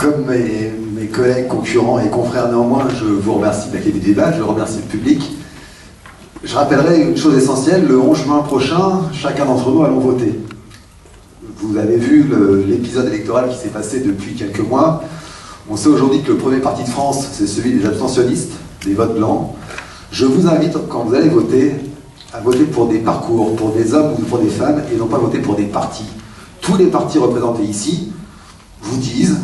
Comme mes collègues, concurrents et confrères néanmoins, je vous remercie de la qualité du débat, je remercie le public. Je rappellerai une chose essentielle, le 11 juin prochain, chacun d'entre nous allons voter. Vous avez vu l'épisode électoral qui s'est passé depuis quelques mois. On sait aujourd'hui que le premier parti de France, c'est celui des abstentionnistes, des votes blancs. Je vous invite, quand vous allez voter, à voter pour des parcours, pour des hommes ou pour des femmes, et non pas voter pour des partis. Tous les partis représentés ici vous disent,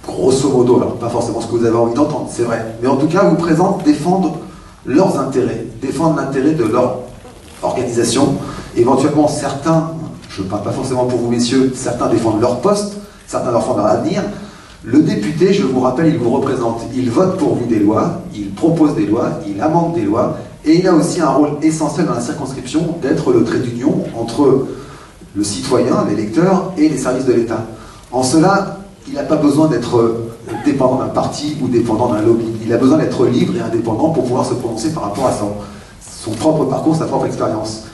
grosso modo, alors pas forcément ce que vous avez envie d'entendre, c'est vrai, mais en tout cas vous présentent défendre leurs intérêts, défendre l'intérêt de leur organisation. Éventuellement, certains, je ne parle pas forcément pour vous messieurs, certains défendent leur poste, certains défendent leur avenir. Le député, je vous rappelle, il vous représente, il vote pour vous des lois, il propose des lois, il amende des lois, et il a aussi un rôle essentiel dans la circonscription d'être le trait d'union entre le citoyen, l'électeur et les services de l'État. En cela, il n'a pas besoin d'être dépendant d'un parti ou dépendant d'un lobby. Il a besoin d'être libre et indépendant pour pouvoir se prononcer par rapport à son propre parcours, sa propre expérience.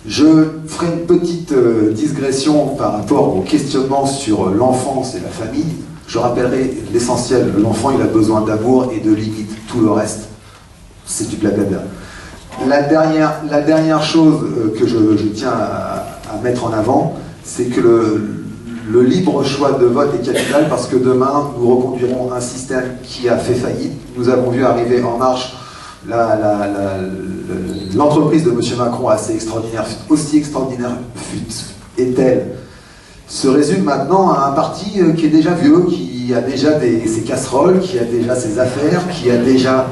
Je ferai une petite digression par rapport au questionnement sur l'enfance et la famille. Je rappellerai l'essentiel, l'enfant il a besoin d'amour et de limites, tout le reste, c'est du blabla. La dernière chose que je tiens à mettre en avant, c'est que le libre choix de vote est capital parce que demain, nous reconduirons un système qui a fait faillite. Nous avons vu arriver En Marche l'entreprise de M. Macron assez extraordinaire, aussi extraordinaire est-elle, se résume maintenant à un parti qui est déjà vieux, qui a déjà ses casseroles, qui a déjà ses affaires, qui a déjà,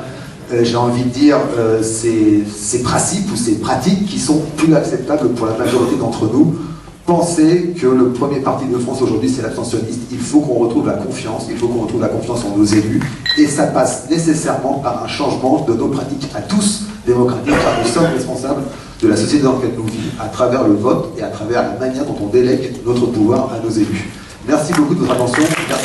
j'ai envie de dire, ses principes ou ses pratiques qui sont plus acceptables pour la majorité d'entre nous. Pensez que le premier parti de France aujourd'hui, c'est l'abstentionniste. Il faut qu'on retrouve la confiance, il faut qu'on retrouve la confiance en nos élus. Et ça passe nécessairement par un changement de nos pratiques à tous démocratiques, car nous sommes responsables de la société dans laquelle nous vivons, à travers le vote et à travers la manière dont on délègue notre pouvoir à nos élus. Merci beaucoup de votre attention. Merci.